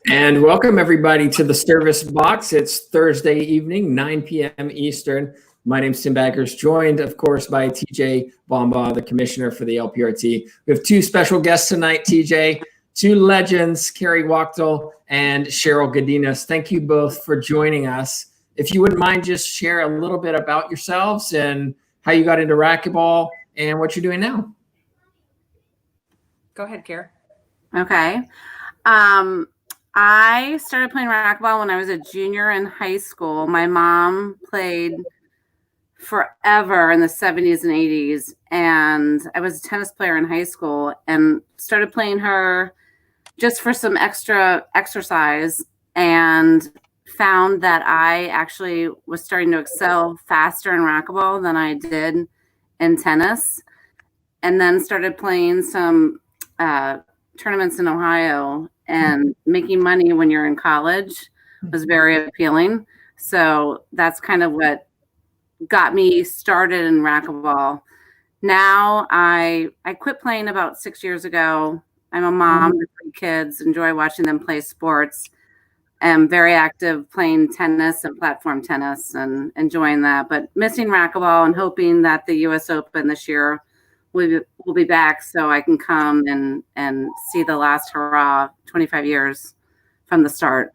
And welcome everybody to the Service Box. It's Thursday evening, 9 p.m. Eastern. My name's Tim Backers, joined, of course, by TJ Bomba, the commissioner for the LPRT. We have two special guests tonight, TJ, two legends, Kerri Wachtel and Cheryl Gudinas. Thank you both for joining us. If you wouldn't mind, just share a little bit about yourselves and how you got into racquetball and what you're doing now. Go ahead, Kerri. Okay. I started playing racquetball when I was a junior in high school. My mom played forever in the 70s and 80s, and I was a tennis player in high school and started playing her just for some extra exercise, and found that I actually was starting to excel faster in racquetball than I did in tennis, and then started playing some tournaments in Ohio, and making money when you're in college was very appealing. So that's kind of what got me started in racquetball. Now I quit playing about 6 years ago. I'm a mom with 3 kids, enjoy watching them play sports. I'm very active playing tennis and platform tennis and enjoying that, but missing racquetball and hoping that the US Open this year will be back so I can come and see the last hurrah, 25 years from the start.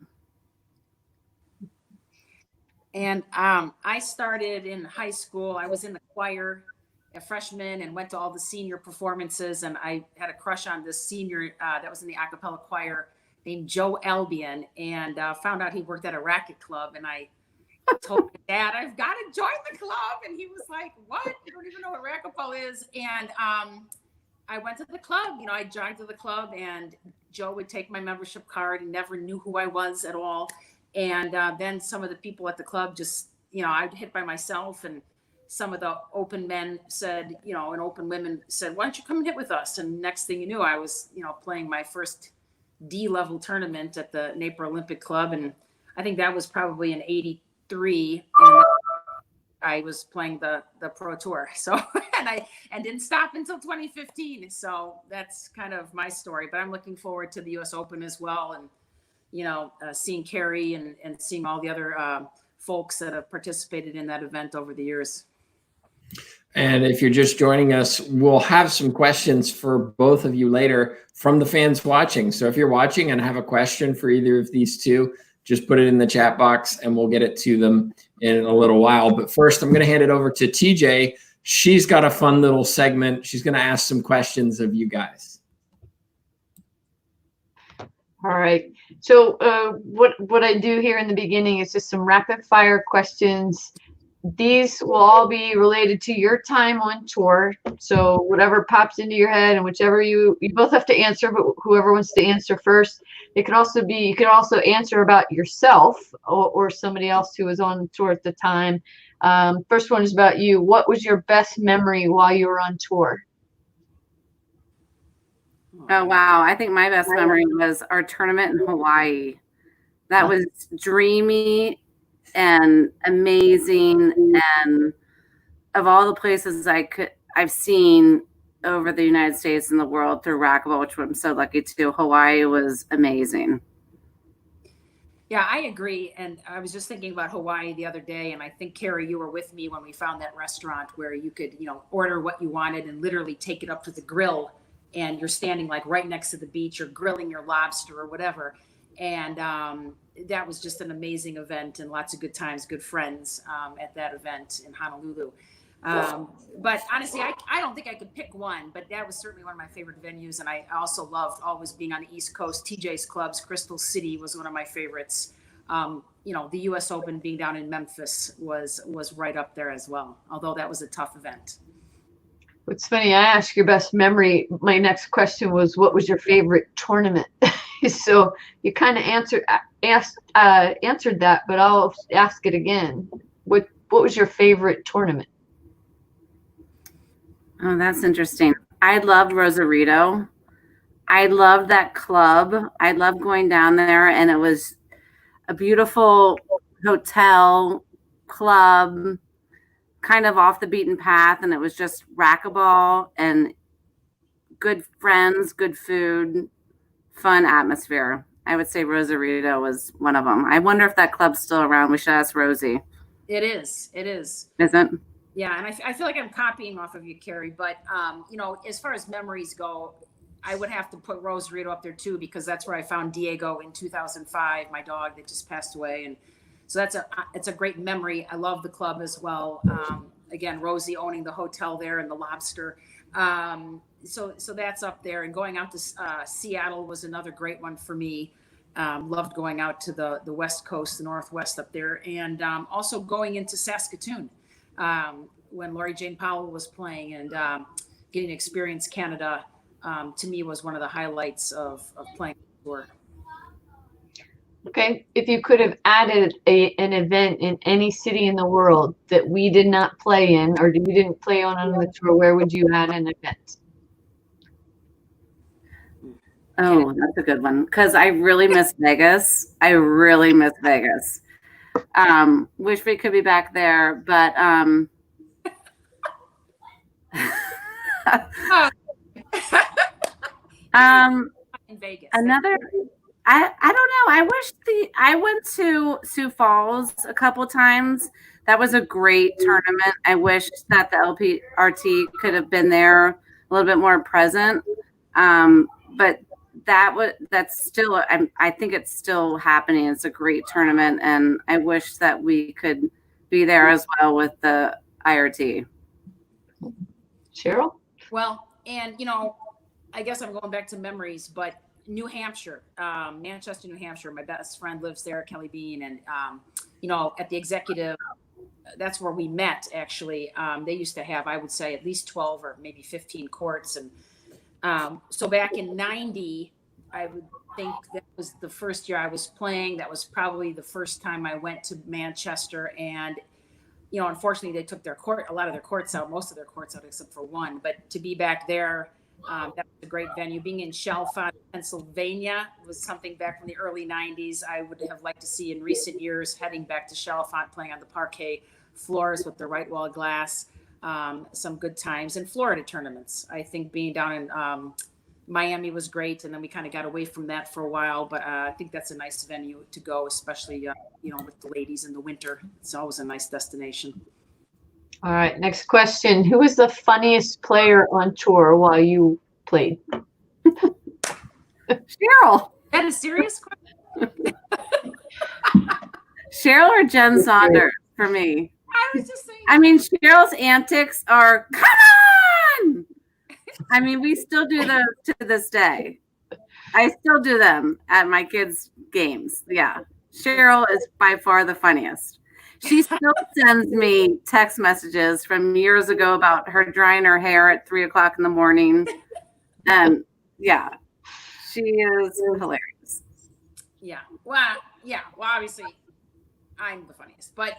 And I started in high school. I was in the choir, a freshman, and went to all the senior performances. And I had a crush on this senior that was in the a cappella choir named Joe Albion, and found out he worked at a racket club. And I told my dad, I've got to join the club. And he was like, what? You don't even know what racquetball is. And I went to the club. You know, I joined to the club, and Joe would take my membership card and never knew who I was at all. And then some of the people at the club just, you know, I'd hit by myself, and some of the open men said, you know, and open women said, why don't you come and hit with us? And next thing you knew, I was, you know, playing my first D-level tournament at the Napier Olympic Club. And I think that was probably in 83. And I was playing the pro tour. So, and didn't stop until 2015. So that's kind of my story, but I'm looking forward to the US Open as well. And, you know, seeing Kerri and seeing all the other folks that have participated in that event over the years. And if you're just joining us, we'll have some questions for both of you later from the fans watching. So if you're watching and have a question for either of these two, just put it in the chat box and we'll get it to them in a little while. But first, I'm going to hand it over to TJ. She's got a fun little segment. She's going to ask some questions of you guys. All right. So what I do here in the beginning is just some rapid fire questions. These will all be related to your time on tour. So whatever pops into your head, and whichever you both have to answer, but whoever wants to answer first. It could also be, you could also answer about yourself or somebody else who was on tour at the time. First one is about you. What was your best memory while you were on tour? Oh, wow. I think my best memory was our tournament in Hawaii. That was dreamy and amazing. And of all the places I've seen over the United States and the world through racquetball, which I'm so lucky to do, Hawaii was amazing. Yeah, I agree. And I was just thinking about Hawaii the other day, and I think, Kerri, you were with me when we found that restaurant where you could, you know, order what you wanted and literally take it up to the grill, and you're standing like right next to the beach or grilling your lobster or whatever. And that was just an amazing event, and lots of good times, good friends at that event in Honolulu. But honestly, I don't think I could pick one, but that was certainly one of my favorite venues. And I also loved always being on the East Coast. TJ's clubs, Crystal City was one of my favorites. You know, the US Open being down in Memphis was right up there as well, although that was a tough event. It's funny, I asked your best memory. My next question was, what was your favorite tournament? So you kind of answered that, but I'll ask it again. What was your favorite tournament? Oh, that's interesting. I loved Rosarito. I loved that club. I loved going down there, and it was a beautiful hotel club, kind of off the beaten path, and it was just racquetball and good friends, good food, fun atmosphere. I would say Rosarito was one of them. I wonder if that club's still around. We should ask Rosie. It is. It is. Isn't? Yeah, and I feel like I'm copying off of you, Kerri. But as far as memories go, I would have to put Rosarito up there too, because that's where I found Diego in 2005, my dog that just passed away, and so it's a great memory. I love the club as well. Again, Rosie owning the hotel there and the Lobster. So that's up there. And going out to Seattle was another great one for me. Loved going out to the West Coast, the Northwest up there, and also going into Saskatoon when Lori Jane Powell was playing, and getting to experience Canada to me was one of the highlights of playing the tour. Okay, if you could have added an event in any city in the world that we did not play in, or you didn't play on the tour, where would you add an event? Oh, that's a good one. Because I really miss Vegas. I really miss Vegas. Wish we could be back there, but In Vegas. another. I don't know. I went to Sioux Falls a couple times. That was a great tournament. I wish that the LPRT could have been there a little bit more present. But that's still, I think it's still happening. It's a great tournament, and I wish that we could be there as well with the IRT. Cheryl? Well, and I guess I'm going back to memories, but New Hampshire, Manchester, New Hampshire. My best friend lives there, Kelly Bean, and at the executive, that's where we met. Actually, they used to have, I would say, at least 12 or maybe 15 courts, and so back in '90, I would think that was the first year I was playing. That was probably the first time I went to Manchester, and unfortunately, they took a lot of their courts out, most of their courts out except for one. But to be back there. That was a great venue. Being in Chalfont, Pennsylvania was something back in the early 90s I would have liked to see in recent years, heading back to Chalfont, playing on the parquet floors with the right wall glass. Some good times, and Florida tournaments. I think being down in Miami was great, and then we kind of got away from that for a while, but I think that's a nice venue to go, especially with the ladies in the winter. It's always a nice destination. All right, next question. Who was the funniest player on tour while you played? Cheryl. That a serious question? Cheryl or Jen Saunders for me. I was just saying. I mean, Cheryl's antics are, come on! I mean, we still do those to this day. I still do them at my kids' games. Yeah. Cheryl is by far the funniest. She still sends me text messages from years ago about her drying her hair at 3:00 in the morning. And yeah, she is hilarious. Yeah. Well, obviously I'm the funniest, but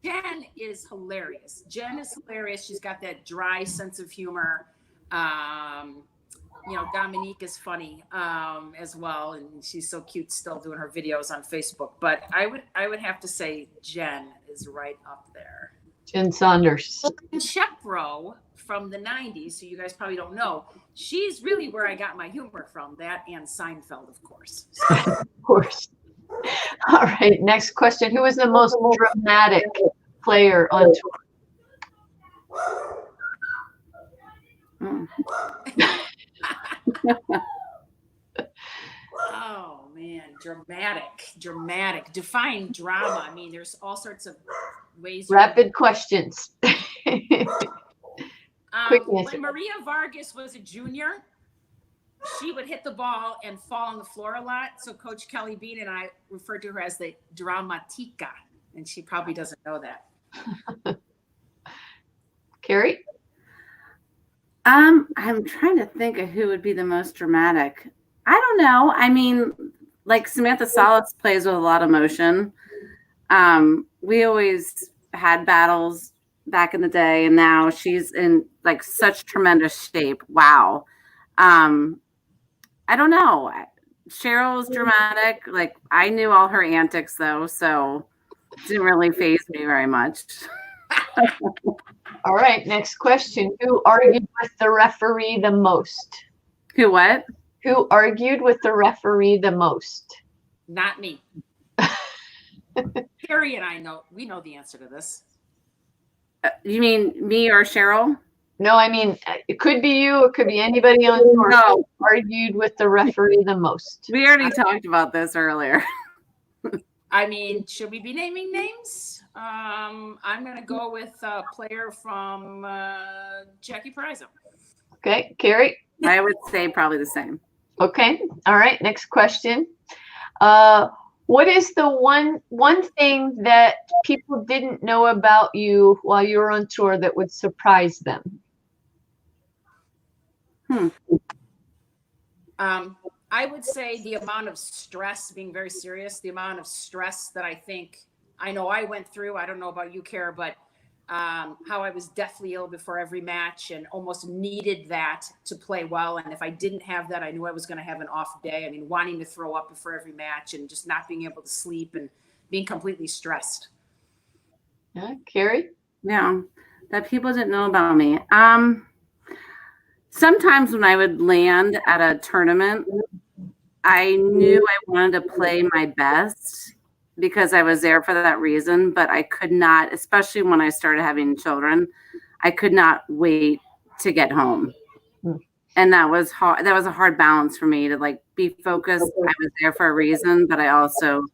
Jen is hilarious. She's got that dry sense of humor. Dominique is funny as well, and she's so cute still doing her videos on Facebook. But I would have to say Jen is right up there. Jen Saunders. And Shepro from the 90s, who you guys probably don't know, she's really where I got my humor from. That and Seinfeld, of course. Of course. All right, next question. Who was the most dramatic player on tour? Oh man, dramatic. Define drama. I mean, there's all sorts of ways. Rapid questions. Quick answer. When Maria Vargas was a junior, she would hit the ball and fall on the floor a lot. So Coach Kelly Bean and I referred to her as the dramatica, and she probably doesn't know that. Kerri? I'm trying to think of who would be the most dramatic. I don't know. I mean, like Samantha Salas plays with a lot of emotion. We always had battles back in the day, and now she's in like such tremendous shape. Wow. I don't know. Cheryl's dramatic. Like I knew all her antics though, so it didn't really faze me very much. All right, next question. Who argued with the referee the most? Who what? Who argued with the referee the most? Not me. Kerri and we know the answer to this. You mean me or Cheryl? No, I mean, it could be you, it could be anybody on tour. No. Who argued with the referee the most? We already talked about this earlier. I mean, should we be naming names? I'm going to go with a player from Jackie Prizo. Okay, Kerri? I would say probably the same. Okay, all right, next question. What is the one thing that people didn't know about you while you were on tour that would surprise them? I would say the amount of stress, being very serious, the amount of stress that I know I went through. I don't know about you, Kerri, but how I was deathly ill before every match and almost needed that to play well. And if I didn't have that, I knew I was going to have an off day. I mean, wanting to throw up before every match and just not being able to sleep and being completely stressed. Yeah, Kerri? Yeah, that people didn't know about me. Sometimes when I would land at a tournament, I knew I wanted to play my best because I was there for that reason, but I could not, especially when I started having children, I could not wait to get home. And that was hard. That was a hard balance for me to like be focused. I was there for a reason, but I also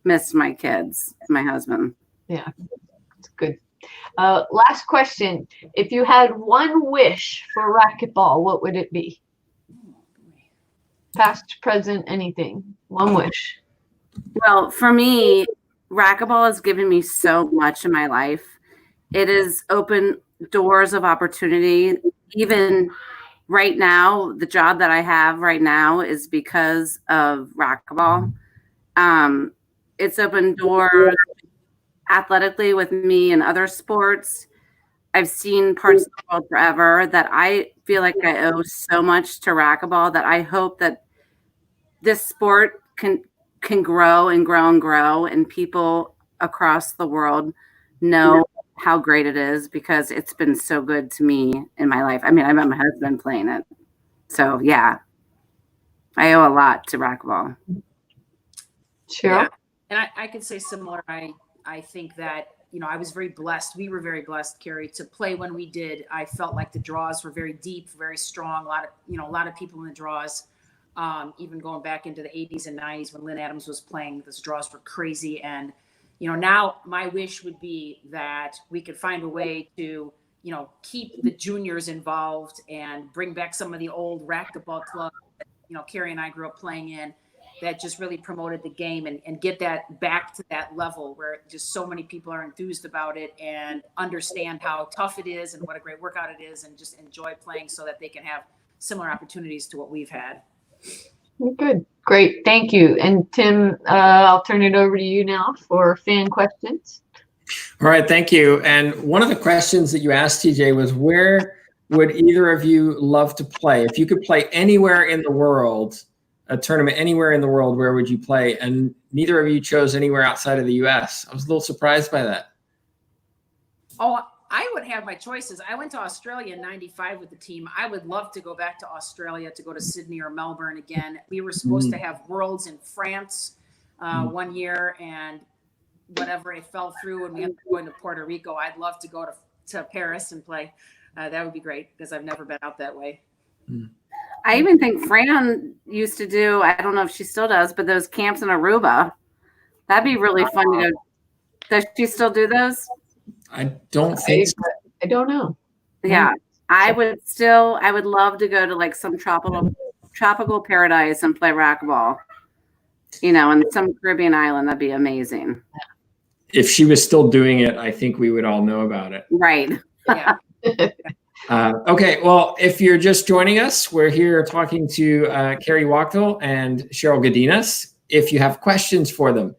missed my kids, my husband. Yeah, that's good. Last question. If you had one wish for racquetball, what would it be? Past, present, anything. One wish. Well, for me, racquetball has given me so much in my life. It has opened doors of opportunity. Even right now, the job that I have right now is because of racquetball. It's opened doors athletically with me in other sports. I've seen parts of the world forever that I feel like I owe so much to racquetball that I hope that this sport can grow and grow and grow, and people across the world know how great it is because it's been so good to me in my life. I mean, I met my husband playing it. So yeah, I owe a lot to racquetball. Sure. Yeah. And I could say similar. I think that, I was very blessed. We were very blessed, Kerri, to play when we did. I felt like the draws were very deep, very strong. A lot of people in the draws, even going back into the 80s and 90s when Lynn Adams was playing, those draws were crazy. And, now my wish would be that we could find a way to, keep the juniors involved and bring back some of the old racquetball clubs that, Kerri and I grew up playing in, that just really promoted the game and get that back to that level where just so many people are enthused about it and understand how tough it is and what a great workout it is and just enjoy playing so that they can have similar opportunities to what we've had. Good. Great. Thank you. And Tim, I'll turn it over to you now for fan questions. All right. Thank you. And one of the questions that you asked, TJ, was where would either of you love to play? If you could play anywhere in the world, a tournament anywhere in the world, where would you play? And neither of you chose anywhere outside of the US. I was a little surprised by that. Oh, I would have my choices. I went to Australia in 95 with the team. I would love to go back to Australia, to go to Sydney or Melbourne again. We were supposed to have Worlds in France one year, and whatever, it fell through and we ended up going to Puerto Rico. I'd love to go to Paris and play. That would be great because I've never been out that way. I even think Fran used to do, I don't know if she still does, but those camps in Aruba. That'd be really fun to go. Does she still do those? I don't think so. I don't know. Yeah. I would love to go to like some tropical paradise and play racquetball. In some Caribbean island. That'd be amazing. If she was still doing it, I think we would all know about it. Right. Yeah. Okay, well, if you're just joining us, we're here talking to Kerri Wachtel and Cheryl Gudinas. If you have questions for them,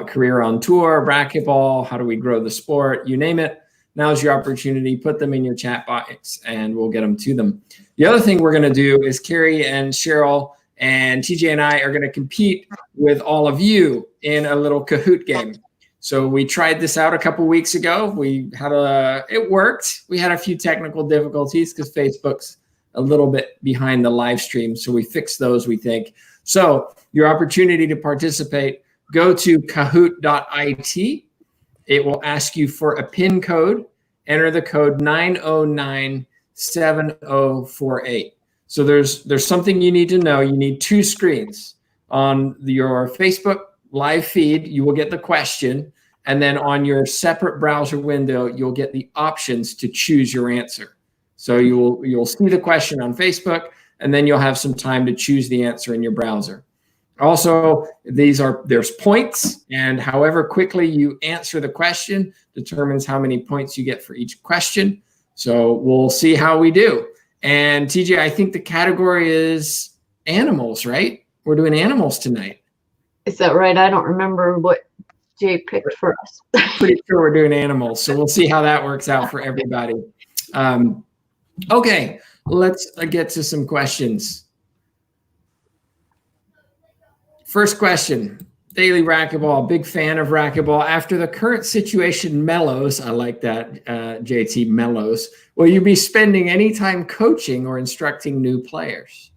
career on tour, racquetball, how do we grow the sport, you name it, now's your opportunity. Put them in your chat box and we'll get them to them. The other thing we're going to do is Kerri and Cheryl and TJ and I are going to compete with all of you in a little Kahoot game. So we tried this out a couple weeks ago. It worked. We had a few technical difficulties because Facebook's a little bit behind the live stream. So we fixed those, we think. So your opportunity to participate, go to kahoot.it. It will ask you for a PIN code. Enter the code 9097048. So there's something you need to know. You need two screens. On your Facebook live feed, you will get the question. And then on your separate browser window, you'll get the options to choose your answer. So you'll see the question on Facebook, and then you'll have some time to choose the answer in your browser. Also, there's points, and however quickly you answer the question determines how many points you get for each question. So we'll see how we do. And TJ, I think the category is animals, right? We're doing animals tonight. Is that right? I don't remember what Jay picked for us. Pretty sure we're doing animals. So we'll see how that works out for everybody. Okay, let's get to some questions. First question, Daily Racquetball, big fan of racquetball. After the current situation mellows, I like that, JT, mellows, will you be spending any time coaching or instructing new players?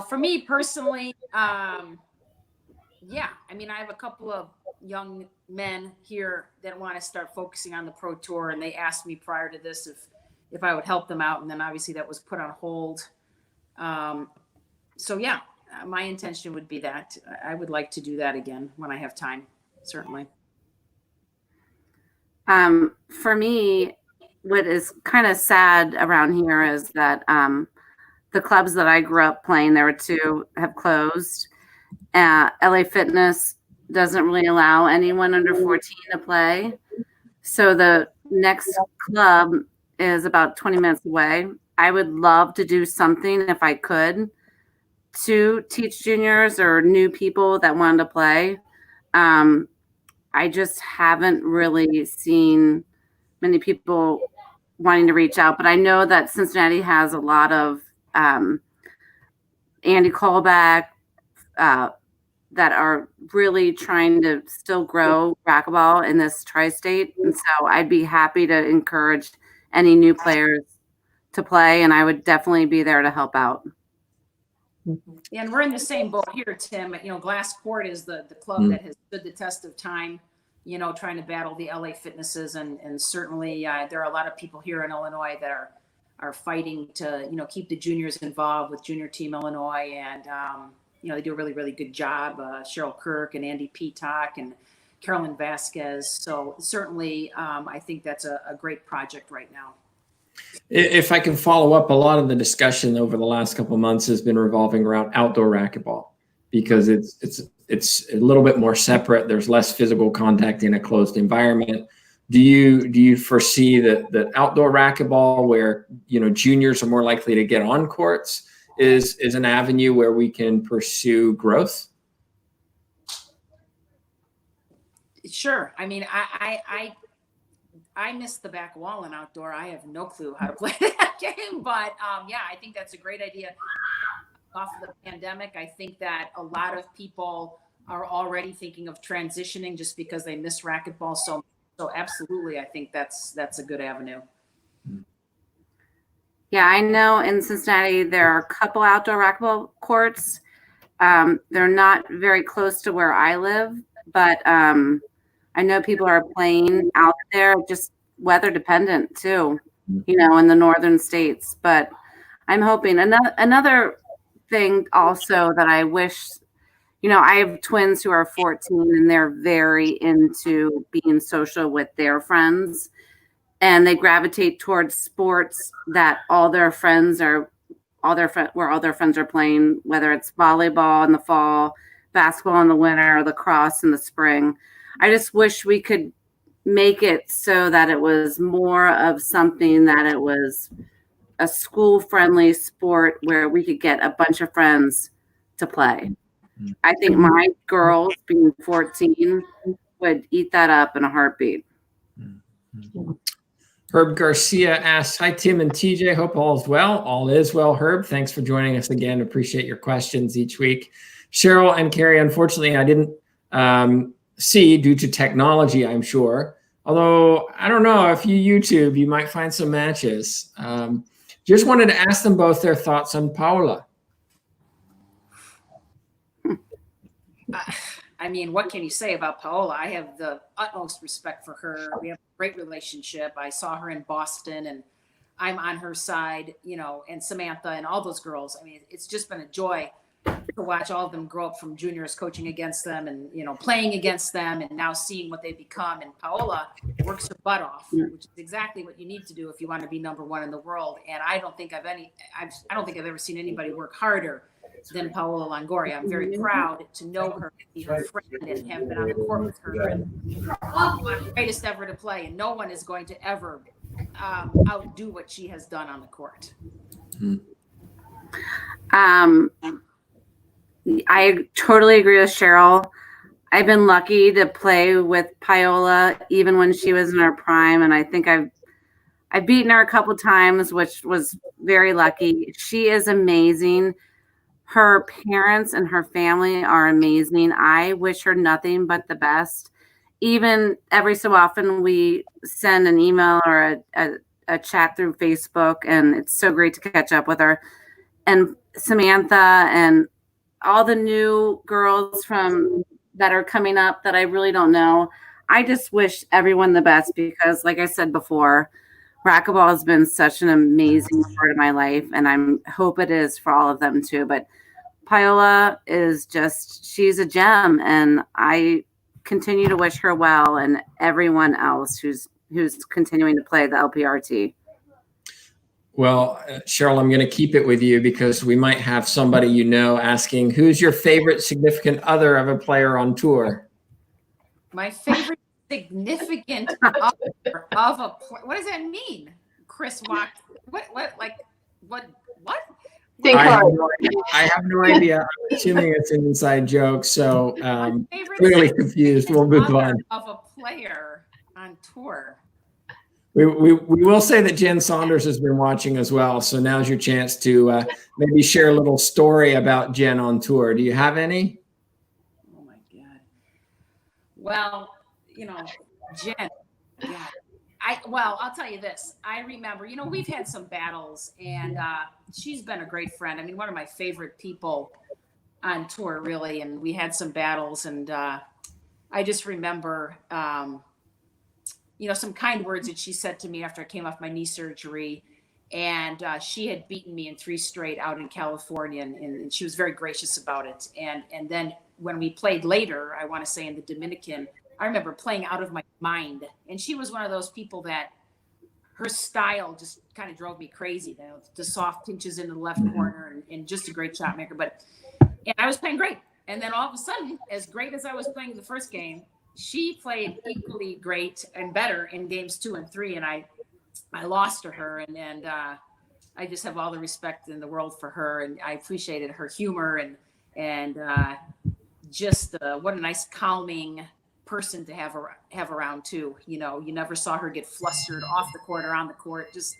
For me personally, yeah, I mean, I have a couple of young men here that want to start focusing on the Pro Tour, and they asked me prior to this if I would help them out, and then obviously that was put on hold. So yeah, my intention would be that I would like to do that again when I have time, certainly. For me, what is kind of sad around here is that the clubs that I grew up playing, there were two, have closed. LA Fitness doesn't really allow anyone under 14 to play. So the next club is about 20 minutes away. I would love to do something if I could to teach juniors or new people that wanted to play. I just haven't really seen many people wanting to reach out, but I know that Cincinnati has a lot of Andy Callback that are really trying to still grow racquetball in this tri-state. And so I'd be happy to encourage any new players to play, and I would definitely be there to help out. Yeah, and we're in the same boat here, Tim. Glass Court is the club that has stood the test of time, trying to battle the LA Fitnesses. And certainly there are a lot of people here in Illinois that are fighting to, keep the juniors involved with Junior Team Illinois. And, they do a really, really good job. Cheryl Kirk and Andy Peacock and Carolyn Vasquez. So certainly I think that's a great project right now. If I can follow up, a lot of the discussion over the last couple of months has been revolving around outdoor racquetball because it's a little bit more separate. There's less physical contact in a closed environment. Do you foresee that outdoor racquetball, where juniors are more likely to get on courts, is an avenue where we can pursue growth? Sure. I mean, I missed the back wall in outdoor. I have no clue how to play that game, but yeah, I think that's a great idea. Off of the pandemic, I think that a lot of people are already thinking of transitioning just because they miss racquetball so absolutely, I think that's a good avenue. Yeah, I know in Cincinnati there are a couple outdoor racquetball courts. They're not very close to where I live, but I know people are playing out there, just weather dependent too, in the northern states. But I'm hoping another thing also that I wish, I have twins who are 14 and they're very into being social with their friends, and they gravitate towards sports that all their friends are playing, whether it's volleyball in the fall, basketball in the winter, or lacrosse in the spring. I just wish we could make it so that it was more of something that it was a school-friendly sport where we could get a bunch of friends to play. I think my girls, being 14, would eat that up in a heartbeat. Herb Garcia asks, hi, Tim and TJ. Hope all is well. All is well, Herb. Thanks for joining us again. Appreciate your questions each week. Cheryl and Kerri, unfortunately, I didn't see, due to technology, I'm sure, Although I don't know, if you YouTube, you might find some matches. Just wanted to ask them both their thoughts on Paola. I mean, what can you say about Paola? I have the utmost respect for her. We have a great relationship. I saw her in Boston, and I'm on her side, you know, and Samantha and all those girls. I mean, it's just been a joy to watch all of them grow up from juniors, coaching against them and, you know, playing against them, and now seeing what they've become. And Paola works her butt off, which is exactly what you need to do if you want to be number one in the world. And I don't think I've ever seen anybody work harder than Paola Longoria. I'm very proud to know her, be her friend, and have been on the court with her. And I'm the greatest ever to play, and no one is going to ever outdo what she has done on the court. I totally agree with Cheryl. I've been lucky to play with Paola even when she was in her prime, and I think I've beaten her a couple times, which was very lucky. She is amazing. Her parents and her family are amazing. I wish her nothing but the best. Even every so often we send an email or a chat through Facebook, and it's so great to catch up with her. And Samantha and all the new girls that are coming up that I really don't know. I just wish everyone the best because, like I said before, racquetball has been such an amazing part of my life, and I hope it is for all of them too. But Paola is she's a gem, and I continue to wish her well, and everyone else who's continuing to play the LPRT. Well, Cheryl, I'm going to keep it with you because we might have somebody you know asking, who's your favorite significant other of a player on tour? My favorite significant other of a what does that mean? Chris Wachtel. What? Think hard. I have no idea. I'm assuming it's an inside joke, so clearly confused. We'll move on. Of a player on tour. We will say that Jen Saunders has been watching as well, so now's your chance to maybe share a little story about Jen on tour. Do you have any? Oh my God. Well, you know, Jen. Yeah. I'll tell you this. I remember, you know, we've had some battles, and she's been a great friend. I mean, one of my favorite people on tour, really. And we had some battles, and I just remember, you know, some kind words that she said to me after I came off my knee surgery. And she had beaten me in 3 straight out in California, and she was very gracious about it. And then when we played later, I want to say in the Dominican, I remember playing out of my mind. And she was one of those people that her style just kind of drove me crazy. You know, the soft pinches into the left corner, and just a great shot maker. And I was playing great. And then all of a sudden, as great as I was playing the first game, she played equally great and better in games 2 and 3. And I lost to her. And I just have all the respect in the world for her. And I appreciated her humor and just what a nice calming person to have around too. You know, you never saw her get flustered off the court or on the court. Just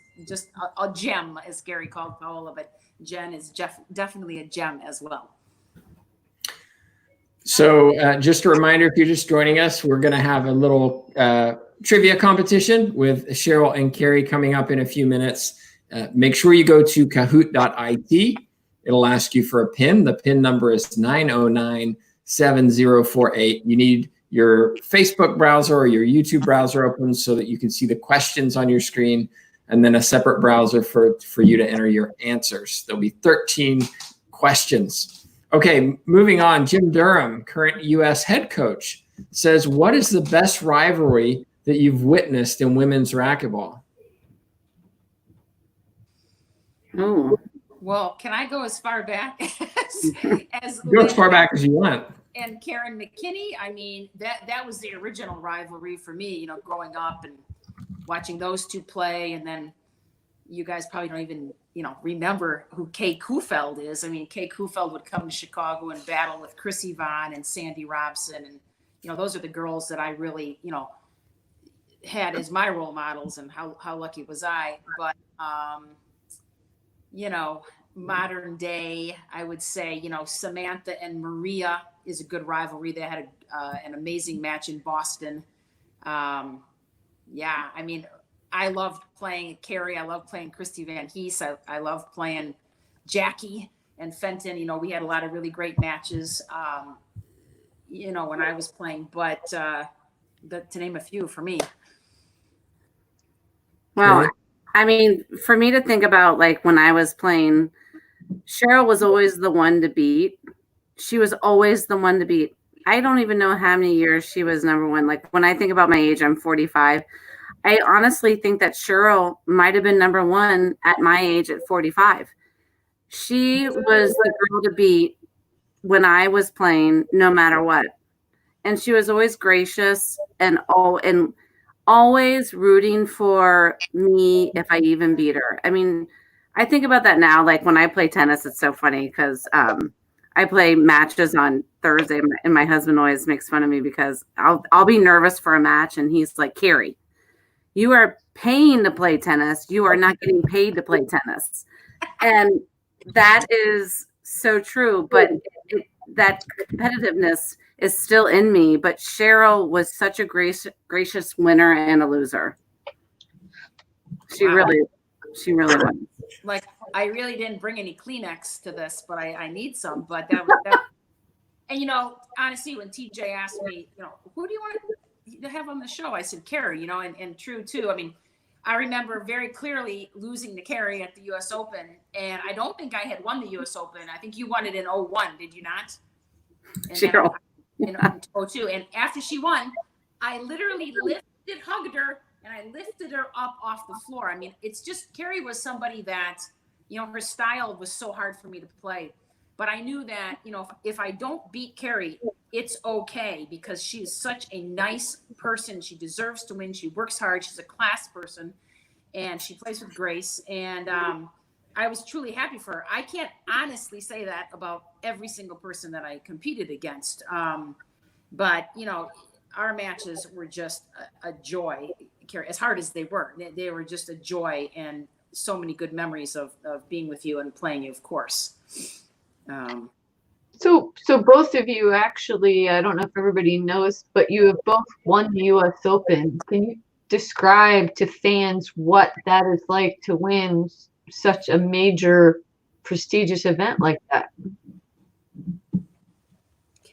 a gem, as Gary called Paola, but Jen is definitely a gem as well. So just a reminder, if you're just joining us, we're going to have a little trivia competition with Cheryl and Kerri coming up in a few minutes. Make sure you go to kahoot.it. It'll ask you for a PIN. The PIN number is 9097048. You need your Facebook browser or your YouTube browser open so that you can see the questions on your screen, and then a separate browser for you to enter your answers. There'll be 13 questions. Okay, moving on. Jim Durham, current U.S. head coach, says, what is the best rivalry that you've witnessed in women's racquetball? Oh. Well, can I go as far back as Go as far back as you want. And Karen McKinney? I mean, that was the original rivalry for me, you know, growing up and watching those two play. And then you guys probably don't even, you know, remember who Kay Kufeld is. I mean, Kay Kufeld would come to Chicago and battle with Chrissy Vaughn and Sandy Robson. And, you know, those are the girls that I really, you know, had as my role models, and how lucky was I. But, you know, modern day, I would say, you know, Samantha and Maria is a good rivalry. They had an amazing match in Boston. Yeah, I mean, I loved playing Kerri. I love playing Christy Van Hees. I love playing Jackie and Fenton. We had a lot of really great matches, when I was playing, but to name a few for me. Well, Kerri? I mean, for me to think about, like, when I was playing, Cheryl was always the one to beat. She was always the one to beat. I don't even know how many years she was number one. Like, when I think about my age, I'm 45. I honestly think that Cheryl might have been number one at my age at 45. She was the girl to beat when I was playing, no matter what. And she was always gracious and always rooting for me if I even beat her. I mean, I think about that now. Like, when I play tennis, it's so funny because I play matches on Thursday, and my husband always makes fun of me because I'll be nervous for a match, and he's like, "Kerri, you are paying to play tennis. You are not getting paid to play tennis." And that is so true. But that competitiveness is still in me. But Cheryl was such a gracious winner and a loser. She Wow. really was. Like, I really didn't bring any Kleenex to this, but I need some. But that and honestly, when TJ asked me, who do you want to have on the show? I said Kerri, and true too. I mean, I remember very clearly losing to Kerri at the U.S. Open, and I don't think I had won the U.S. Open. I think you won it in 01, did you not? And Cheryl. in 02. And after she won, I literally hugged her, and I lifted her up off the floor. I mean, it's just, Kerri was somebody that, her style was so hard for me to play. But I knew that, if I don't beat Kerri, it's okay, because she is such a nice person. She deserves to win. She works hard. She's a class person, and she plays with grace. And I was truly happy for her. I can't honestly say that about every single person that I competed against. But, our matches were just a joy, Kerri, as hard as they were. They were just a joy, and so many good memories of being with you and playing you, of course. So both of you actually, I don't know if everybody knows, but you have both won the U.S. Open. Can you describe to fans what that is like to win such a major, prestigious event like that?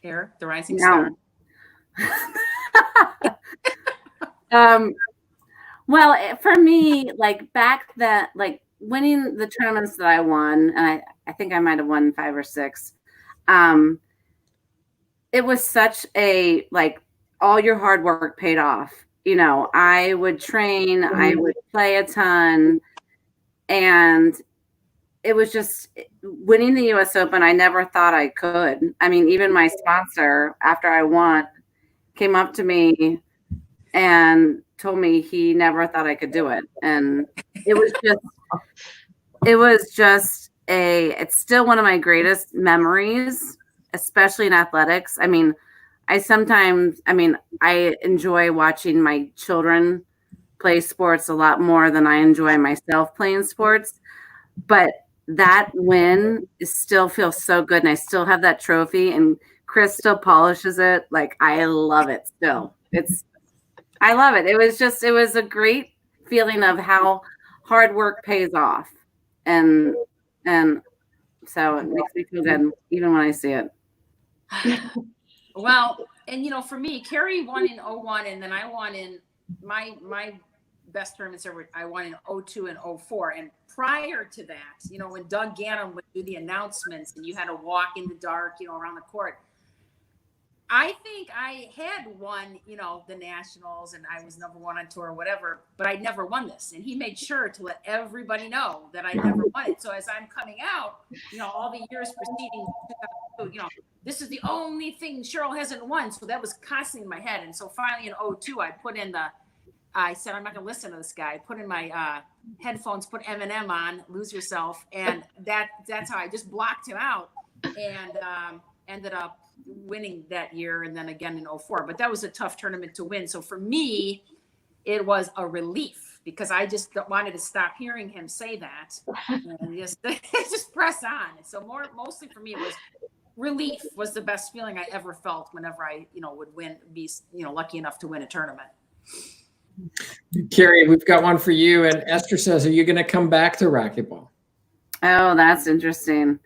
Kerri, the rising star. Well, for me, like, back then, like, winning the tournaments that I won, and I think I might have won 5 or 6. It was such a, like, all your hard work paid off. I would train, I would play a ton, and it was just winning the U.S. Open. I never thought I could. I mean, even my sponsor, after I won, came up to me and told me he never thought I could do it. And it's still one of my greatest memories, especially in athletics. I mean, I enjoy watching my children play sports a lot more than I enjoy myself playing sports. But that win still feels so good. And I still have that trophy, and Chris still polishes it. Like, I love it still. I love it. It was a great feeling of how hard work pays off. And so it makes me feel good even when I see it. Well, and for me, Kerri won in 01, and then I won in my best tournaments ever. I won in 02 and 04. And prior to that, when Doug Gannon would do the announcements and you had to walk in the dark, around the court, I think I had won, the nationals, and I was number one on tour or whatever, but I'd never won this. And he made sure to let everybody know that I never won it. So as I'm coming out, all the years preceding, this is the only thing Cheryl hasn't won. So that was constantly in my head. And so finally in 02, I said, I'm not going to listen to this guy. I put in my headphones, put Eminem on, Lose Yourself. And that's how I just blocked him out, and ended up winning that year, and then again in 04. But that was a tough tournament to win. So for me, it was a relief, because I just wanted to stop hearing him say that and just press on. So mostly for me, it was relief. Was the best feeling I ever felt whenever I would be lucky enough to win a tournament. Kerri, we've got one for you. And Esther says, are you going to come back to racquetball? Oh, that's interesting.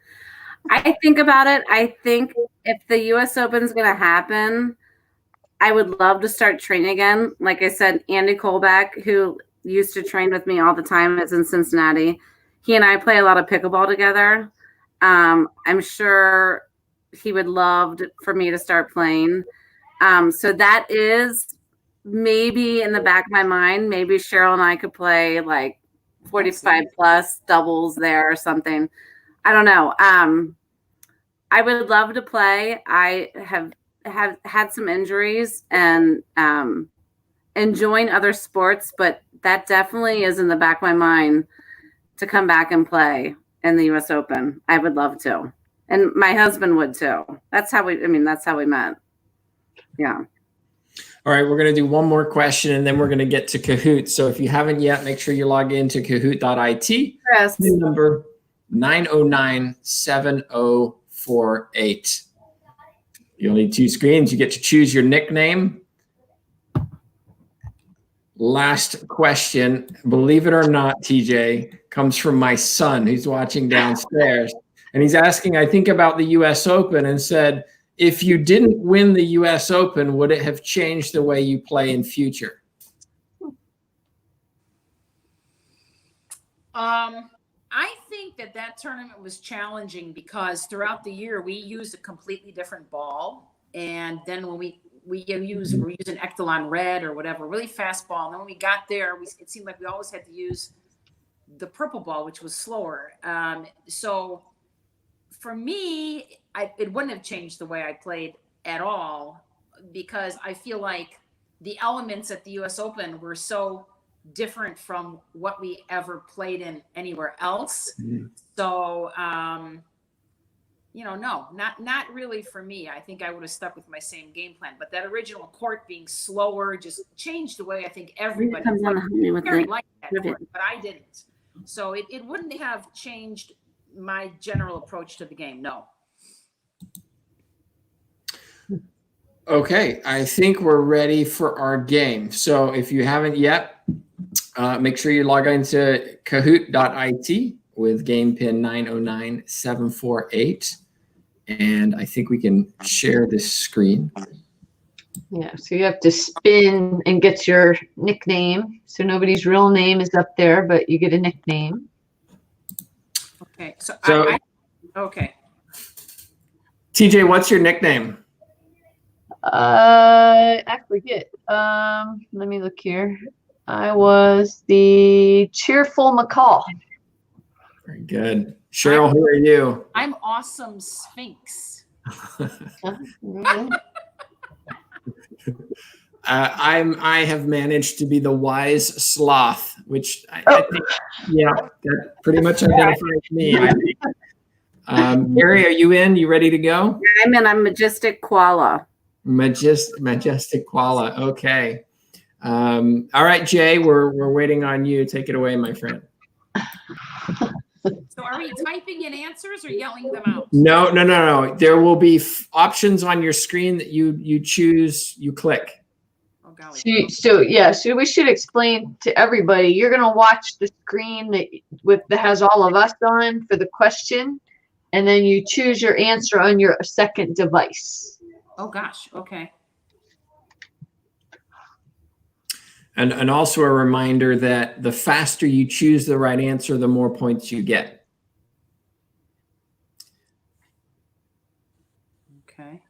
I think about it. I think if the U.S. Open is going to happen, I would love to start training again. Like I said, Andy Kolbeck, who used to train with me all the time, is in Cincinnati. He and I play a lot of pickleball together. I'm sure he would love for me to start playing. So that is maybe in the back of my mind. Maybe Cheryl and I could play like 45 plus doubles there or something. I don't know. I would love to play. I have had some injuries and enjoying other sports, but that definitely is in the back of my mind to come back and play in the U.S. Open. I would love to. And my husband would too. That's how we met. Yeah. All right, we're going to do one more question and then we're going to get to Kahoot. So if you haven't yet, make sure you log into kahoot.it. Yes. Number 9097048. You'll need 2 screens. You get to choose your nickname. Last question, believe it or not, TJ, comes from my son who's watching downstairs. And he's asking, I think about the US Open and said, if you didn't win the US Open, would it have changed the way you play in future? I think that tournament was challenging because throughout the year we used a completely different ball. And then when we're using Echelon Red or whatever, really fast ball. And then when we got there, it seemed like we always had to use the purple ball, which was slower. So for me, it wouldn't have changed the way I played at all because I feel like the elements at the U.S. Open were so different from what we ever played in anywhere else. Mm-hmm. So, no, not really for me. I think I would have stuck with my same game plan. But that original court being slower just changed the way I think everybody liked that court, but I didn't. So it wouldn't have changed my general approach to the game. No. Okay, I think we're ready for our game. So if you haven't yet, make sure you log into kahoot.it with game pin 909748. And I think we can share this screen. Yeah, so you have to spin and get your nickname. So nobody's real name is up there, but you get a nickname. Okay, okay. TJ, what's your nickname? I forget. Let me look here. I was the Cheerful McCall. Very good. Cheryl, who are you? I'm Awesome Sphinx. I have managed to be the Wise Sloth, which I think, that pretty much identifies me. I think. Kerri, are you in? You ready to go? I'm in. I'm Majestic Koala. Majestic Koala. Okay. All right, Jay, we're waiting on you. Take it away, my friend. So are we typing in answers or yelling them out? No. There will be options on your screen that you choose, you click. Oh, golly. So we should explain to everybody, you're going to watch the screen that has all of us on for the question, and then you choose your answer on your second device. Oh, gosh. Okay. And also a reminder that the faster you choose the right answer, the more points you get. Okay.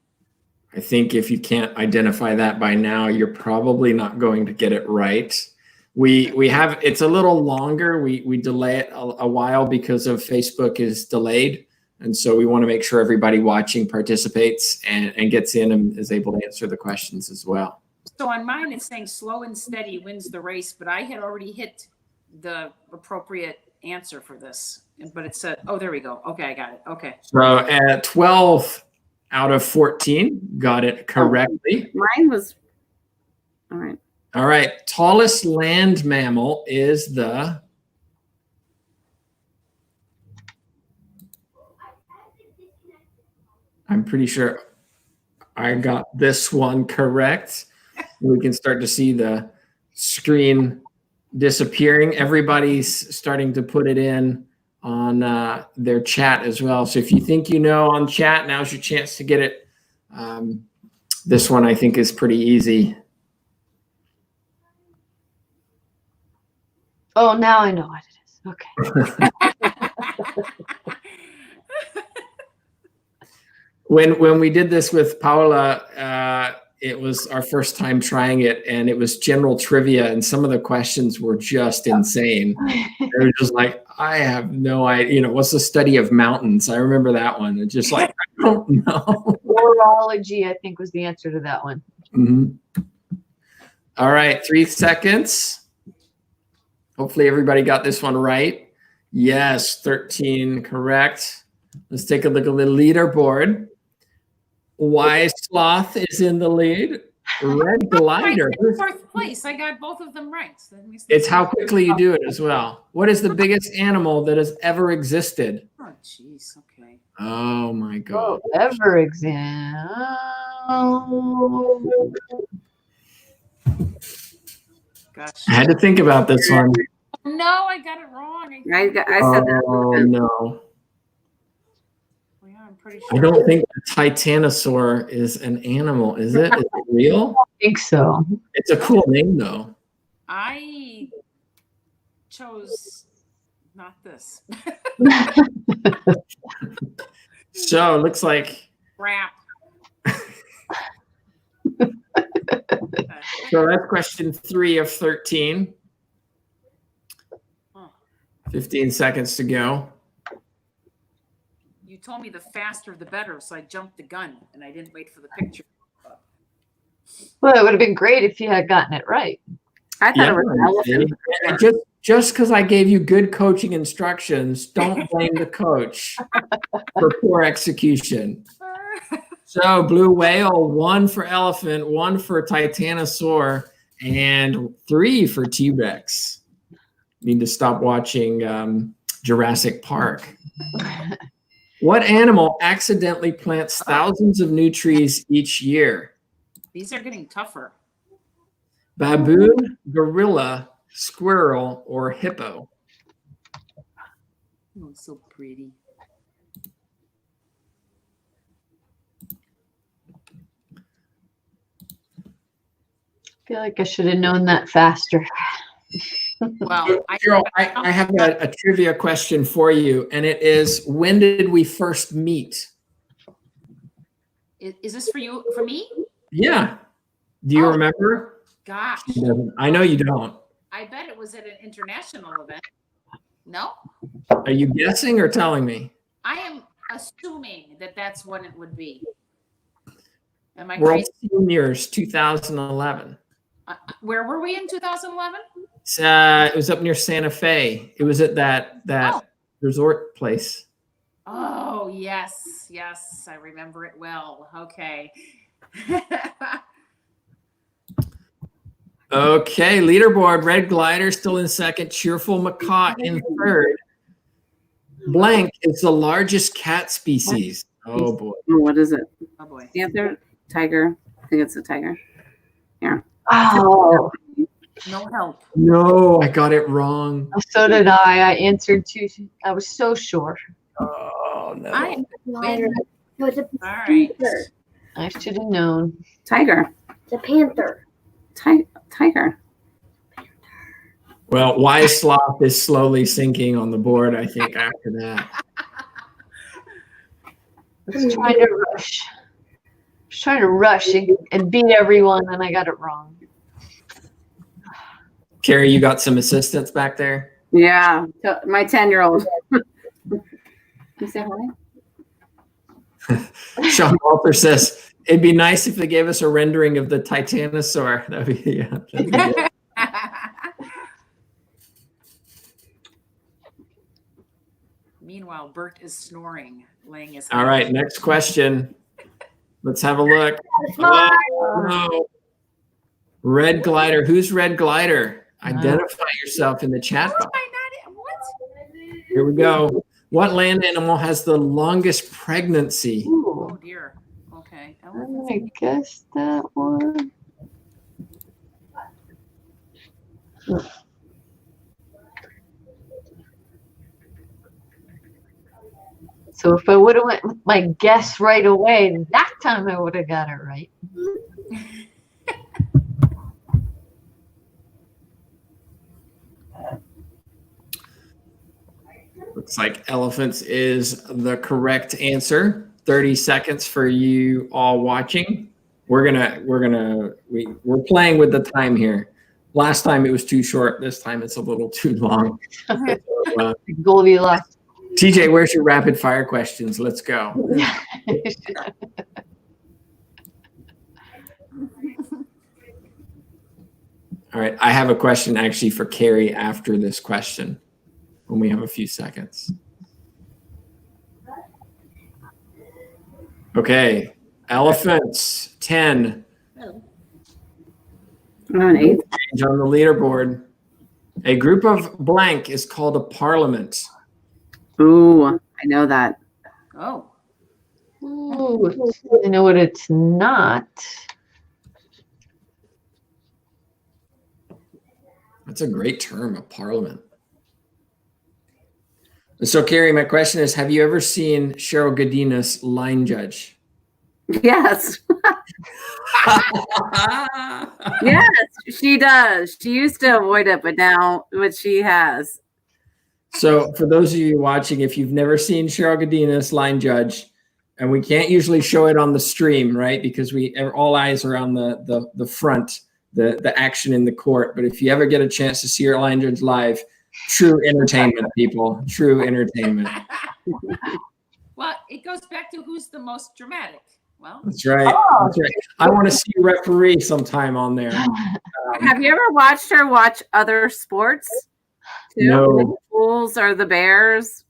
I think if you can't identify that by now, you're probably not going to get it right. We have, it's a little longer. We delay it a while because of Facebook is delayed. And so we want to make sure everybody watching participates and gets in and is able to answer the questions as well. So on mine, it's saying slow and steady wins the race, but I had already hit the appropriate answer for this. But it said, oh, there we go. Okay, I got it. Okay. So at 12 out of 14, got it correctly. Mine was, all right. All right. Tallest land mammal is the... I'm pretty sure I got this one correct. We can start to see the screen disappearing. Everybody's starting to put it in on their chat as well. So if you think you know on chat, now's your chance to get it. This one I think is pretty easy. Oh, now I know what it is. Okay. When we did this with Paula, it was our first time trying it, and it was general trivia, and some of the questions were just insane. They were just like, I have no idea. You know, what's the study of mountains? I remember that one. It's just like, I don't know. Orology, I think, was the answer to that one. Mm-hmm. All right, 3 seconds. Hopefully everybody got this one right. Yes, 13 correct. Let's take a look at the leaderboard. Why Sloth is in the lead. Red Glider. Fourth place. I got both of them right. So that makes It's how quickly you do it as well. What is the biggest animal that has ever existed? Oh, jeez. Okay. Oh my God. Oh, ever exam. Gosh. I had to think about this one. No, I got it wrong. I said that. Oh no. Yeah, I'm pretty sure. I don't think the Titanosaur is an animal, is it? Is it real? I think so. It's a cool name though. I chose not this. So it looks like, Crap. so that's question 3 of 13. 15 seconds to go. You told me the faster the better, so I jumped the gun and I didn't wait for the picture. Well, it would have been great if you had gotten it right. I thought it was an elephant. And just because I gave you good coaching instructions, don't blame the coach for poor execution. So blue whale, 1 for elephant, 1 for Titanosaur, and 3 for T-Rex. Need to stop watching Jurassic Park. What animal accidentally plants thousands of new trees each year? These are getting tougher. Baboon, gorilla, squirrel, or hippo? Oh, it's so pretty. I feel like I should have known that faster. Well, Cheryl, I have a trivia question for you, and it is, when did we first meet? Is this for you? For me? Yeah. Do you Oh. remember? Gosh, I know you don't. I bet it was at an international event. No, Are you guessing or telling me? I am assuming that that's what it would be. Am I World crazy? Seniors 2011. Where were we in 2011? It was up near Santa Fe. It was at that Oh. resort place. Oh, yes, I remember it well. Okay. Okay, leaderboard. Red Glider still in second. Cheerful Macaw in third. Blank is the largest cat species. Oh boy. Oh, what is it? Oh boy. Panther, tiger. I think it's a tiger. Yeah. Oh, No help. No, I got it wrong. so did I. I answered too. I was so sure. Oh no. I Glider. No, it's a All right. panther. I should have known. Tiger. It's a panther. Tiger. Well, Why Sloth is slowly sinking on the board, I think, after that. I was trying to rush. I was trying to rush and beat everyone, and I got it wrong. Kerri, you got some assistance back there? Yeah. So my 10-year-old. You say hi? Sean Walter says, it'd be nice if they gave us a rendering of the Titanosaur. That'd be, yeah, that'd be good. Meanwhile, Bert is snoring, laying his All right, next question. Let's have a look. Oh, no. Red Glider. Who's Red Glider? Identify yourself in the chat What? box. What? Here we go. What land animal has the longest pregnancy? Ooh, Oh dear. Okay. I guess that one. So if I would have went with my guess right away, that time I would have got it right. Looks like elephants is the correct answer. 30 seconds for you all watching. We're playing with the time here. Last time it was too short. This time it's a little too long. So, Goldilocks. TJ, where's your rapid fire questions? Let's go. All right. I have a question actually for Kerri after this question when we have a few seconds. Okay. Elephants, 10. On 8. Change on the leaderboard. A group of blank is called a parliament. Ooh, I know that. Oh, Ooh, I know what it's not. That's a great term, a parliament. So, Kerri, my question is, have you ever seen Cheryl Gudinas line judge? Yes. Yes, she does. She used to avoid it, but she has. So for those of you watching, if you've never seen Cheryl Gudinas line judge, and we can't usually show it on the stream, right? Because all eyes are on the front, the action in the court. But if you ever get a chance to see her line judge live, true entertainment, people, true entertainment. well, it goes back to who's the most dramatic. Well, That's right. Oh. That's right. I want to see a referee sometime on there. Have you ever watched her watch other sports? Too? No. The Bulls or the Bears?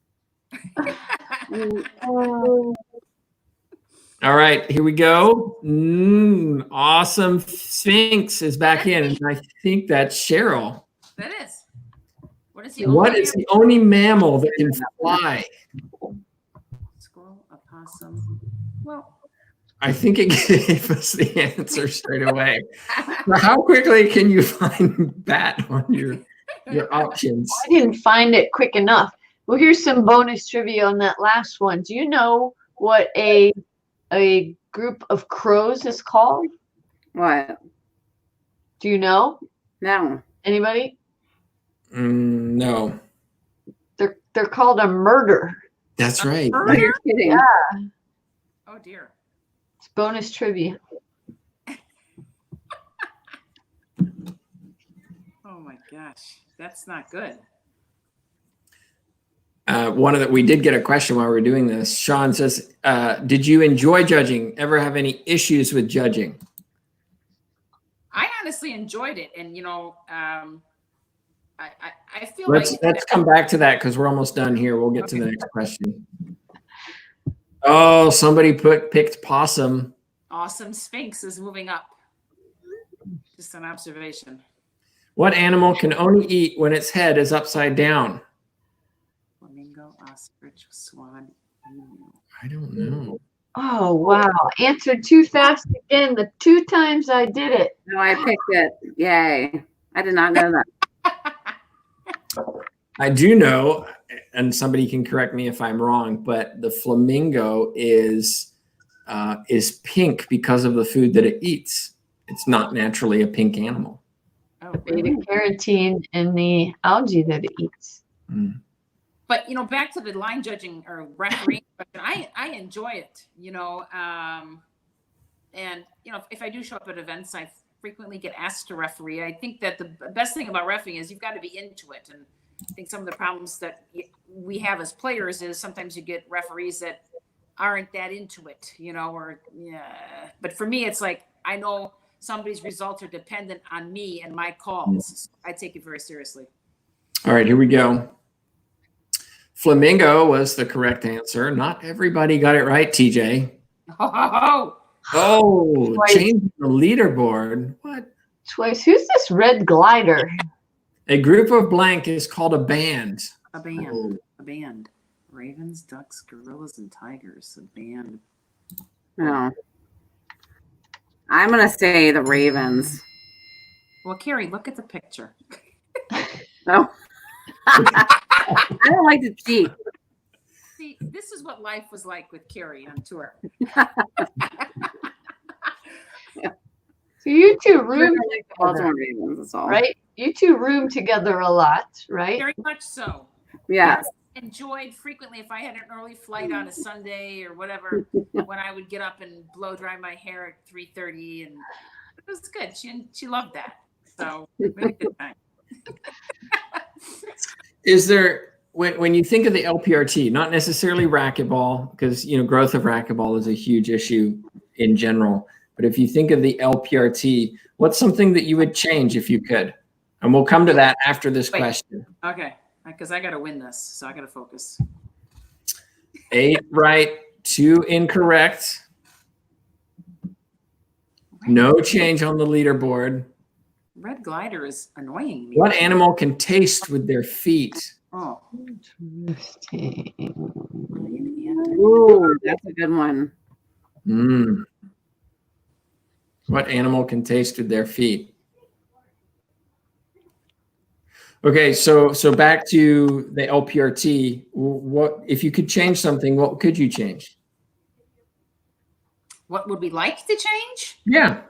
All right, here we go. Awesome. Sphinx is back in. And I think that's Cheryl. that is. What is The only mammal that can fly? Squirrel, opossum. Well, I think it gave us the answer straight away. Now, how quickly can you find bat on your options? I didn't find it quick enough. Well, here's some bonus trivia on that last one. Do you know what a group of crows is called? What? Do you know? No. Anybody? No. They're called a murder. That's right. Oh, you're kidding. Yeah, oh dear. it's bonus trivia. Oh my gosh, that's not good. We did get a question while we were doing this. Sean says, did you enjoy judging? Ever have any issues with judging? I honestly enjoyed it, and I feel Let's come back to that because we're almost done here. We'll get to the next question. Oh, somebody picked possum. Awesome. Sphinx is moving up. Just an observation. What animal can only eat when its head is upside down? Flamingo, ostrich, swan, emu. I don't know. Oh, wow. Answered too fast again. The 2 times I did it. No, I picked it. Yay. I did not know that. I do know, and somebody can correct me if I'm wrong, but the flamingo is pink because of the food that it eats. It's not naturally a pink animal. Oh, Beta carotene in the algae that it eats. But back to the line judging or refereeing question, I enjoy it. And if I do show up at events, I frequently get asked to referee. I think that the best thing about refereeing is you've got to be into it. And I think some of the problems that we have as players is sometimes you get referees that aren't that into it, But for me, it's like I know somebody's results are dependent on me and my calls. So I take it very seriously. All right, here we go. Flamingo was the correct answer. Not everybody got it right, TJ. Oh, changing the leaderboard. What? Twice. Who's this red glider? A group of blank is called a band. A band. Oh. A band. Ravens, ducks, gorillas, and tigers. A band. No. I'm going to say the Ravens. Well, Kerri, look at the picture. No. I don't like to cheat. See, this is what life was like with Kerri on tour. So you two room Baltimore together, Ravens, that's all. right? You two room together a lot, right? Very much so. Yes. Enjoyed frequently if I had an early flight on a Sunday or whatever, when I would get up and blow dry my hair at 3:30, and it was good. She loved that. So we had a good time. Is there, when you think of the LPRT, not necessarily racquetball, because growth of racquetball is a huge issue in general, but if you think of the LPRT, what's something that you would change if you could? And we'll come to that after this question. Okay, because I got to win this, so I got to focus. 8 right, 2 incorrect. No change on the leaderboard. Red glider is annoying me. What animal can taste with their feet? Oh, Interesting. Ooh, that's a good one. What animal can taste with their feet? Okay, so back to the LPRT. What if you could change something? What could you change? what would we like to change? Yeah.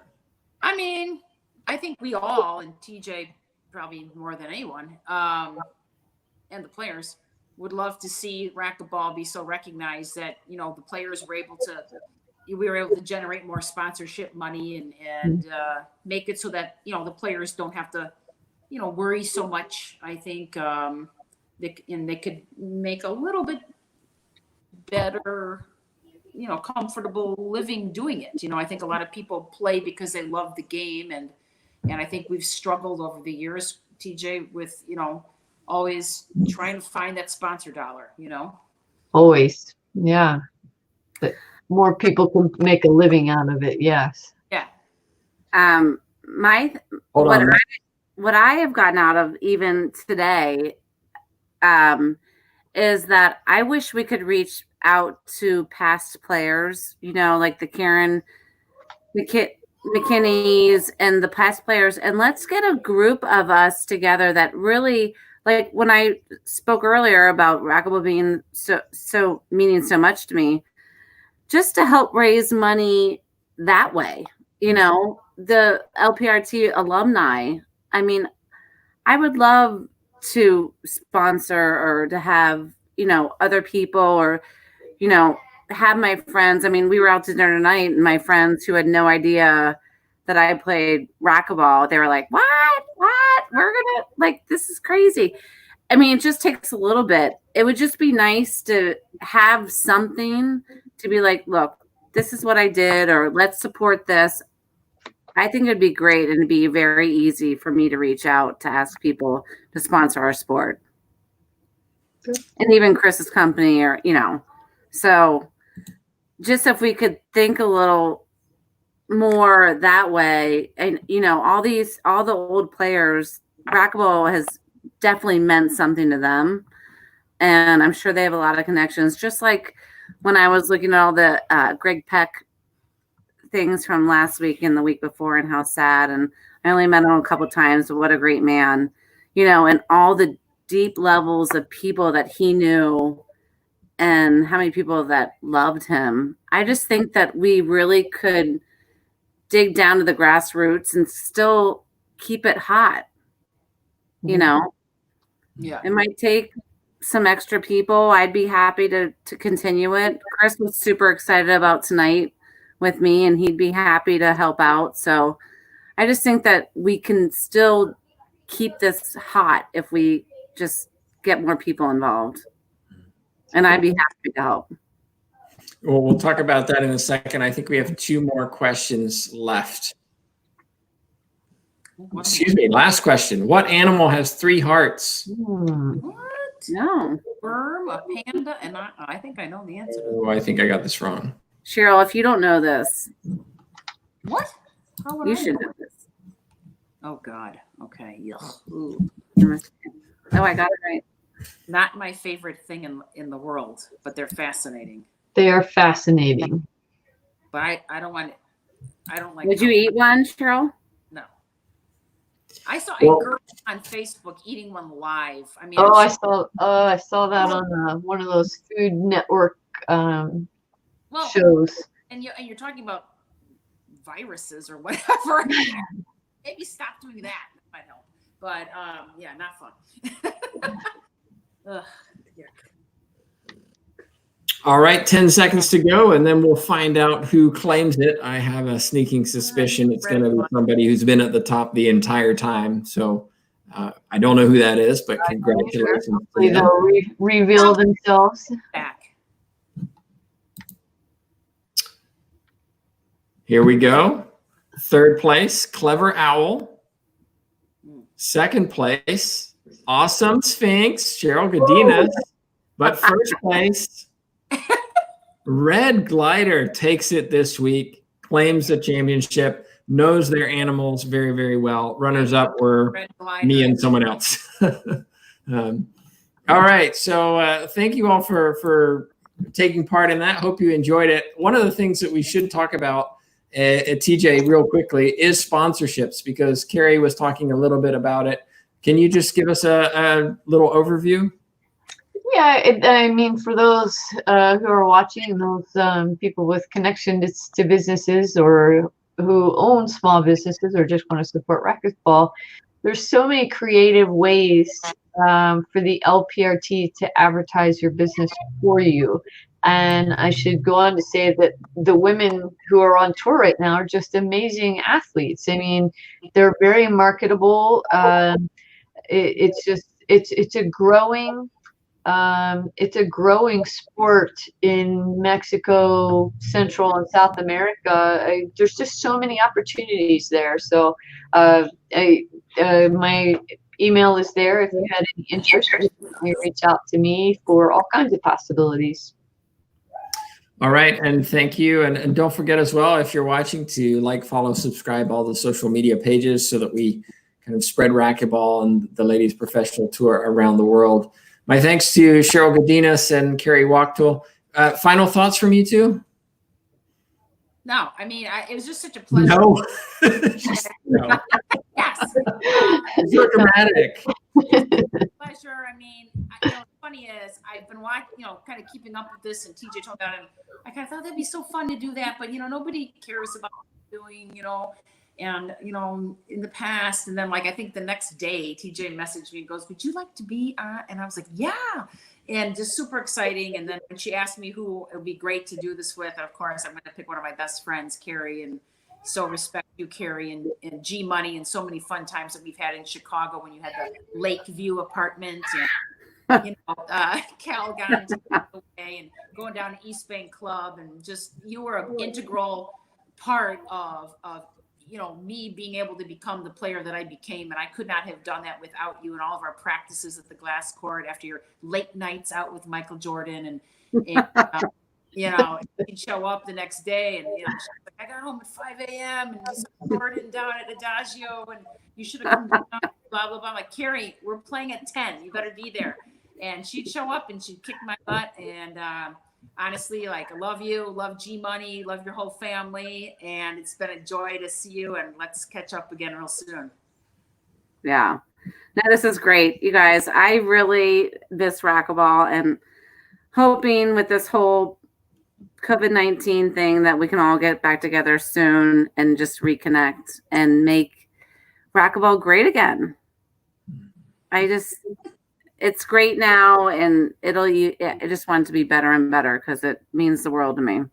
I mean, I think we all, and TJ probably more than anyone, and the players would love to see racquetball be so recognized that the players were able to. We were able to generate more sponsorship money and make it so that the players don't have to worry so much. I think they could make a little bit better, comfortable living doing it. I think a lot of people play because they love the game, and I think we've struggled over the years, TJ, with always trying to find that sponsor dollar. Always, yeah. But more people can make a living out of it. Yes. Yeah. Hold on. What I have gotten out of even today is that I wish we could reach out to past players, like the Karen McKinney's and the past players, and let's get a group of us together that really, like when I spoke earlier about racquetball being so meaning so much to me, just to help raise money that way. The LPRT alumni, I mean, I would love to sponsor or to have, other people or, have my friends. I mean, we were out to dinner tonight and my friends who had no idea that I played racquetball, they were like, what? We're going to this is crazy. I mean, it just takes a little bit. It would just be nice to have something to be like, look, this is what I did, or let's support this. I think it'd be great, and it'd be very easy for me to reach out to ask people to sponsor our sport. Good. And even Chris's company, or, so just if we could think a little more that way, and, all the old players, racquetball has definitely meant something to them. And I'm sure they have a lot of connections, just like when I was looking at all the Greg Peck things from last week and the week before and how sad. And I only met him a couple of times, but what a great man, and all the deep levels of people that he knew and how many people that loved him. I just think that we really could dig down to the grassroots and still keep it hot. Yeah. It might take some extra people. I'd be happy to continue it. Chris was super excited about tonight with me, and he'd be happy to help out. So I just think that we can still keep this hot if we just get more people involved. And I'd be happy to help. Well, we'll talk about that in a second. I think we have 2 more questions left. Excuse me. Last question. What animal has 3 hearts? What? No. Worm, a panda, and I think I know the answer to Oh, I think I got this wrong. Cheryl, if you don't know this, what? How would you I should know? know this. Oh God. Okay. Yuck. Ooh. Oh, I got it right. Not my favorite thing in the world, but they're fascinating. They are fascinating. But I don't want it. I don't like. Would you eat one, Cheryl? No. I saw Well- a girl on Facebook eating one live. I mean, Oh, I saw that on one of those Food Network well, shows. and you're talking about viruses or whatever. Maybe stop doing that. That might help. But yeah, not fun. Ugh, yeah. All right, 10 seconds to go, and then we'll find out who claims it. I have a sneaking suspicion it's going to be somebody who's been at the top the entire time. So I don't know who that is, but congratulations to Hopefully them. they'll reveal themselves. Back. Here we go. Third place, Clever Owl. Second place, Awesome Sphinx, Cheryl Gudinas. But first place, Red Glider takes it this week, claims the championship, knows their animals very, very well. Runners up were Red glider. me and someone else. All right. So thank you all for taking part in that. Hope you enjoyed it. One of the things that we should talk about at TJ real quickly is sponsorships, because Kerri was talking a little bit about it. Can you just give us a little overview? Yeah, I mean, for those who are watching, those people with connections to businesses or who own small businesses or just want to support racquetball, there's so many creative ways for the LPRT to advertise your business for you. And I should go on to say that the women who are on tour right now are just amazing athletes. I mean, they're very marketable. It's a growing sport in Mexico, Central and South America. There's just so many opportunities there. So my email is there. If you had any interest, you reach out to me for all kinds of possibilities. All right. And thank you. And don't forget as well, if you're watching, to like, follow, subscribe all the social media pages so that we kind of spread racquetball and the ladies professional tour around the world. My thanks to Cheryl Gudinas and Kerri Wachtel. Final thoughts from you two? No, I mean, it was just such a pleasure. No. Just, no. Yes. So dramatic. Pleasure. I mean, what's funny is I've been watching, kind of keeping up with this, and TJ told me about it. And I kind of thought that'd be so fun to do that, but nobody cares about doing, and in the past, and then I think the next day, TJ messaged me and goes, "Would you like to be on?" And I was like, "Yeah," and just super exciting. And then when she asked me who it would be great to do this with, and of course, I'm going to pick one of my best friends, Kerri, and so respect you, Kerri, and G Money, and so many fun times that we've had in Chicago when you had the Lakeview apartment, and Cal got into the way, and going down to East Bank Club, and just you were an integral part of me being able to become the player that I became. And I could not have done that without you, and all of our practices at the glass court after your late nights out with Michael Jordan, and you'd show up the next day, and she's like, "I got home at 5 a.m. and you saw Jordan down at Adagio, and you should have come down, blah, blah, blah." I'm like, "Kerri, we're playing at 10. You better be there." And she'd show up and she'd kick my butt. And honestly, I love you, love G Money, love your whole family. And it's been a joy to see you, and let's catch up again real soon. Yeah. No, this is great. You guys, I really miss racquetball, and hoping with this whole COVID-19 thing that we can all get back together soon and just reconnect and make racquetball great again. It's great now, and I just want it to be better and better because it means the world to me.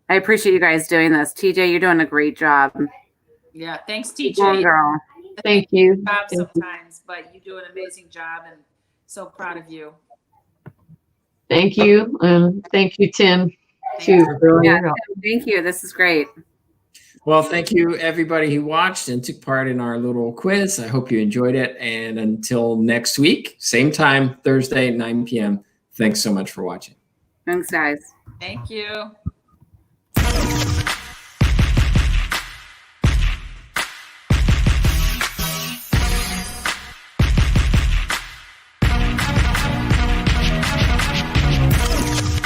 I appreciate you guys doing this. TJ, you're doing a great job. Yeah, thanks, TJ. Good one, girl. Thank you. Sometimes, but you do an amazing job, and so proud of you. Thank you. Thank you, Tim, too. Yeah, thank you. This is great. Well, thank you, everybody who watched and took part in our little quiz. I hope you enjoyed it. And until next week, same time, Thursday at 9 p.m. Thanks so much for watching. Thanks, guys. Thank you.